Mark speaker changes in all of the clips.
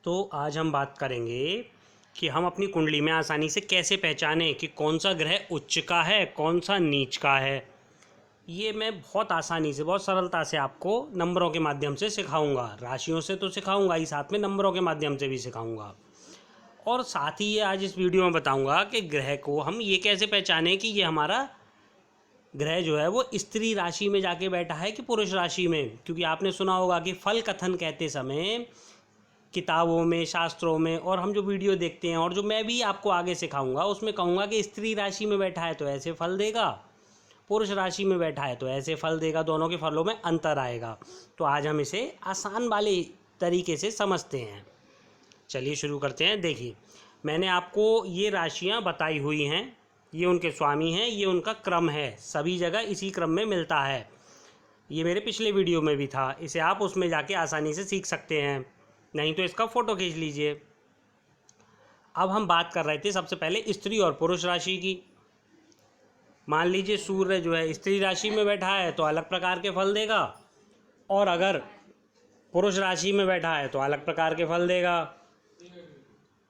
Speaker 1: तो आज हम बात करेंगे कि हम अपनी कुंडली में आसानी से कैसे पहचानें कि कौन सा ग्रह उच्च का है, कौन सा नीच का है। ये मैं बहुत आसानी से, बहुत सरलता से आपको नंबरों के माध्यम से सिखाऊंगा। राशियों से तो सिखाऊंगा ही, साथ में नंबरों के माध्यम से भी सिखाऊंगा। और साथ ही ये आज इस वीडियो में बताऊंगा कि ग्रह को हम ये कैसे पहचानें कि ये हमारा ग्रह जो है वो स्त्री राशि में जाके बैठा है कि पुरुष राशि में। क्योंकि आपने सुना होगा कि फल कथन कहते समय किताबों में, शास्त्रों में, और हम जो वीडियो देखते हैं और जो मैं भी आपको आगे सिखाऊंगा उसमें कहूँगा कि स्त्री राशि में बैठा है तो ऐसे फल देगा, पुरुष राशि में बैठा है तो ऐसे फल देगा, दोनों के फलों में अंतर आएगा। तो आज हम इसे आसान वाले तरीके से समझते हैं। चलिए शुरू करते हैं। देखिए, मैंने आपको ये राशियाँ बताई हुई हैं, ये उनके स्वामी हैं, ये उनका क्रम है, सभी जगह इसी क्रम में मिलता है। ये मेरे पिछले वीडियो में भी था, इसे आप उसमें जाके आसानी से सीख सकते हैं, नहीं तो इसका फ़ोटो खींच लीजिए। अब हम बात कर रहे थे सबसे पहले स्त्री और पुरुष राशि की। मान लीजिए सूर्य जो है स्त्री राशि में बैठा है तो अलग प्रकार के फल देगा, और अगर पुरुष राशि में बैठा है तो अलग प्रकार के फल देगा।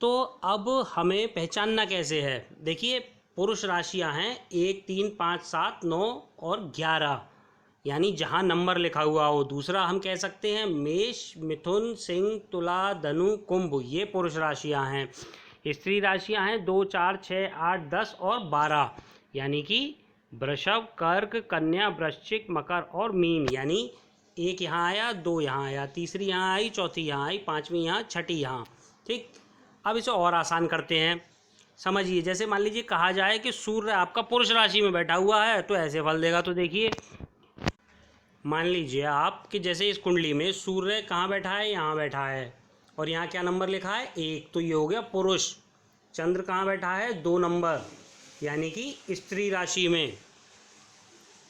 Speaker 1: तो अब हमें पहचानना कैसे है? देखिए, पुरुष राशियां हैं 1, 3, 5, 7, 9 और 11, यानी जहां नंबर लिखा हुआ हो। दूसरा हम कह सकते हैं मेष, मिथुन, सिंह, तुला, धनु, कुंभ, ये पुरुष राशियां हैं। स्त्री राशियां हैं 2, 4, 6, 8, 10 और 12, यानी कि वृषभ, कर्क, कन्या, वृश्चिक, मकर और मीन। यानी एक यहाँ आया, 2 यहाँ आया, तीसरी यहाँ आई, चौथी यहाँ आई, पाँचवीं यहाँ, छठी यहाँ। ठीक, अब इसे और आसान करते हैं। समझिए, जैसे मान लीजिए कहा जाए कि सूर्य आपका पुरुष राशि में बैठा हुआ है तो ऐसे फल देगा। तो देखिए, मान लीजिए आप कि जैसे इस कुंडली में सूर्य कहाँ बैठा है, यहाँ बैठा है, और यहाँ क्या नंबर लिखा है, 1, तो ये हो गया पुरुष। चंद्र कहाँ बैठा है, 2 नंबर, यानी कि स्त्री राशि में,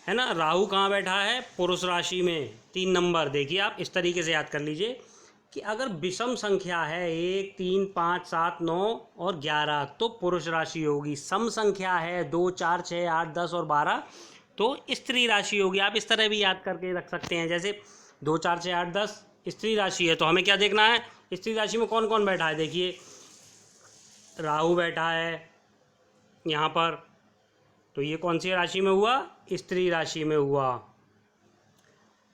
Speaker 1: है ना। राहु कहाँ बैठा है, पुरुष राशि में, 3 नंबर। देखिए, आप इस तरीके से याद कर लीजिए कि अगर विषम संख्या है 1, 3, 5, 7, 9 और 11 तो पुरुष राशि होगी। सम संख्या है 2, 4, 6, 8, 10 और 12 तो स्त्री राशि होगी। आप इस तरह भी याद करके रख सकते हैं, जैसे 2, 4, 6, 8, 10 स्त्री राशि है तो हमें क्या देखना है, स्त्री राशि में कौन कौन बैठा है। देखिए, राहु बैठा है यहाँ पर, तो ये कौन सी राशि में हुआ, स्त्री राशि में हुआ।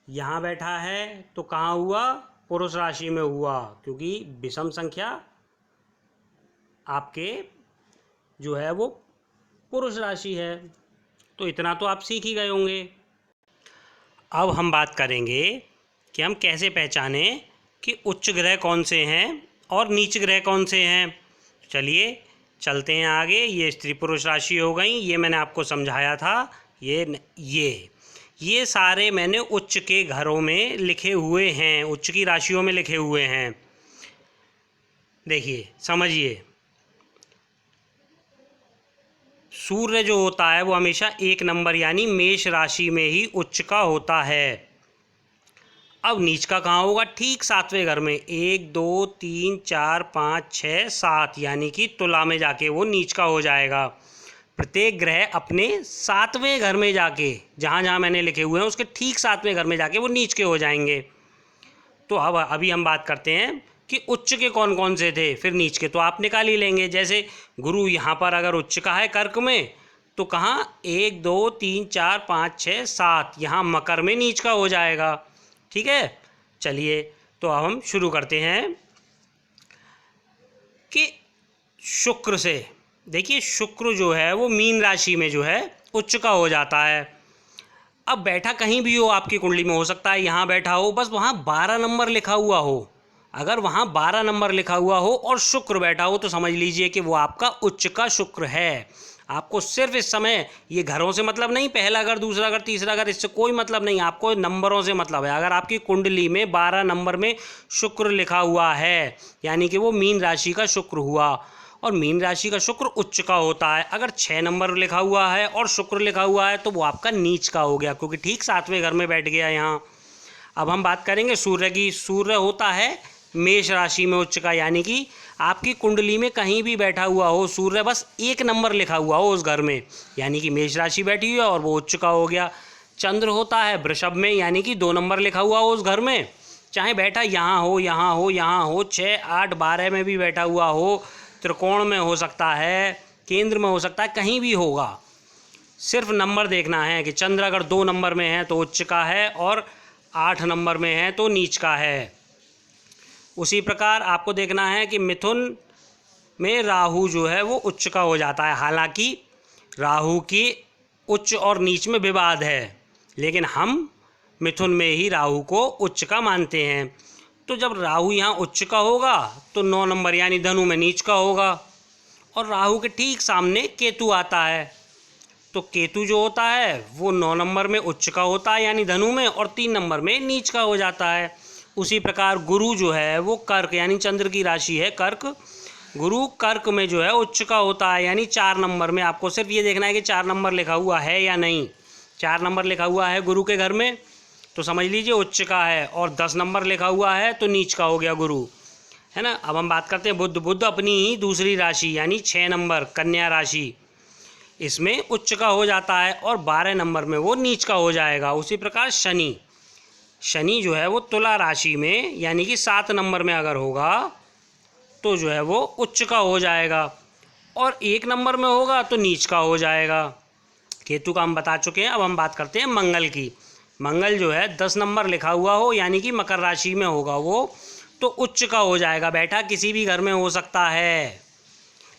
Speaker 1: यहाँ बैठा है तो कहाँ हुआ, पुरुष राशि में हुआ, क्योंकि विषम संख्या आपके जो है वो पुरुष राशि है। तो इतना तो आप सीख ही गए होंगे। अब हम बात करेंगे कि हम कैसे पहचानें कि उच्च ग्रह कौन से हैं और नीच ग्रह कौन से हैं। चलिए चलते हैं आगे। ये स्त्री पुरुष राशि हो गई, ये मैंने आपको समझाया था। ये सारे मैंने उच्च के घरों में लिखे हुए हैं, उच्च की राशियों में लिखे हुए हैं। देखिए, समझिए, सूर्य जो होता है वो हमेशा 1 नंबर यानी मेष राशि में ही उच्च का होता है। अब नीच का कहाँ होगा, ठीक 7वें घर में, 1, 2, 3, 4, 5, 6, 7, यानी कि तुला में जाके वो नीच का हो जाएगा। प्रत्येक ग्रह अपने 7वें घर में जाके, जहाँ जहाँ मैंने लिखे हुए हैं उसके ठीक 7वें घर में जाके वो नीच के हो जाएंगे। तो अब अभी हम बात करते हैं कि उच्च के कौन कौन से थे, फिर नीच के तो आप निकाल ही लेंगे। जैसे गुरु यहाँ पर अगर उच्च का है कर्क में तो कहाँ 1, 2, 3, 4, 5, 6, 7, यहाँ मकर में नीच का हो जाएगा। ठीक है, चलिए तो अब हम शुरू करते हैं कि शुक्र से। देखिए, शुक्र जो है वो मीन राशि में जो है उच्च का हो जाता है। अब बैठा कहीं भी हो आपकी कुंडली में, हो सकता है यहाँ बैठा हो, बस वहाँ 12 नंबर लिखा हुआ हो। अगर वहाँ 12 नंबर लिखा हुआ हो और शुक्र बैठा हो तो समझ लीजिए कि वो आपका उच्च का शुक्र है। आपको सिर्फ इस समय ये घरों से मतलब नहीं, पहला घर, दूसरा घर, तीसरा घर, इससे कोई मतलब नहीं, आपको नंबरों से मतलब है। अगर आपकी कुंडली में 12 नंबर में शुक्र लिखा हुआ है यानी कि वो मीन राशि का शुक्र हुआ, और मीन राशि का शुक्र उच्च का होता है। अगर 6 नंबर लिखा हुआ है और शुक्र लिखा हुआ है तो वो आपका नीच का हो गया, क्योंकि ठीक 7वें घर में बैठ गया यहाँ। अब हम बात करेंगे सूर्य की। सूर्य होता है मेष राशि में उच्च का, यानी कि आपकी कुंडली में कहीं भी बैठा हुआ हो सूर्य, बस 1 नंबर लिखा हुआ हो उस घर में, यानी कि मेष राशि बैठी हुई है और वो उच्च का हो गया। चंद्र होता है वृषभ में, यानी कि 2 नंबर लिखा हुआ हो उस घर में, चाहे बैठा यहाँ हो, यहाँ हो, यहाँ हो, 6, 8, 12 में भी बैठा हुआ हो, त्रिकोण में हो सकता है, केंद्र में हो सकता है, कहीं भी होगा। सिर्फ नंबर देखना है कि चंद्र अगर 2 नंबर में है तो उच्च का है और 8 नंबर में है तो नीच का है। उसी प्रकार आपको देखना है कि मिथुन में राहु जो है वो उच्च का हो जाता है। हालांकि राहु की उच्च और नीच में विवाद है, लेकिन हम मिथुन में ही राहु को उच्च का मानते हैं। तो जब राहु यहाँ उच्च का होगा तो 9 नंबर यानी धनु में नीच का होगा, और राहु के ठीक सामने केतु आता है। तो केतु जो होता है वो 9 नंबर में उच्च का होता है यानी धनु में, और 3 नंबर में नीच का हो जाता है। उसी प्रकार गुरु जो है वो कर्क यानी चंद्र की राशि है कर्क, गुरु कर्क में जो है उच्च का होता है यानी 4 नंबर में। आपको सिर्फ ये देखना है कि 4 नंबर लिखा हुआ है या नहीं। 4 नंबर लिखा हुआ है गुरु के घर में तो समझ लीजिए उच्च का है, और 10 नंबर लिखा हुआ है तो नीच का हो गया गुरु, है ना। अब हम बात करते हैं बुध। बुध अपनी ही दूसरी राशि यानी 6 नंबर कन्या राशि, इसमें उच्च का हो जाता है और 12 नंबर में वो नीच का हो जाएगा। उसी प्रकार शनि, शनि जो है वो तुला राशि में यानी कि 7 नंबर में अगर होगा तो जो है वो उच्च का हो जाएगा, और 1 नंबर में होगा तो नीच का हो जाएगा। केतु का हम बता चुके हैं। अब हम बात करते हैं मंगल की। मंगल जो है 10 नंबर लिखा हुआ हो यानी कि मकर राशि में होगा वो तो उच्च का हो जाएगा। बैठा किसी भी घर में हो सकता है,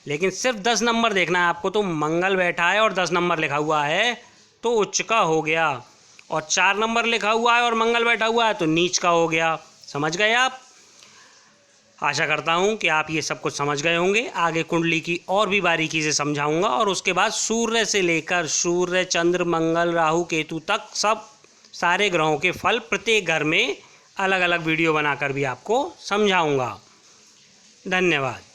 Speaker 1: लेकिन सिर्फ 10 नंबर देखना है आपको। तो मंगल बैठा है और 10 नंबर लिखा हुआ है तो उच्च का हो गया, और 4 नंबर लिखा हुआ है और मंगल बैठा हुआ है तो नीच का हो गया। समझ गए आप? आशा करता हूँ कि आप ये सब कुछ समझ गए होंगे। आगे कुंडली की और भी बारीकी से समझाऊंगा, और उसके बाद सूर्य से लेकर सूर्य, चंद्र, मंगल, राहु, केतु तक सब सारे ग्रहों के फल प्रत्येक घर में अलग अलग वीडियो बनाकर भी आपको समझाऊंगा। धन्यवाद।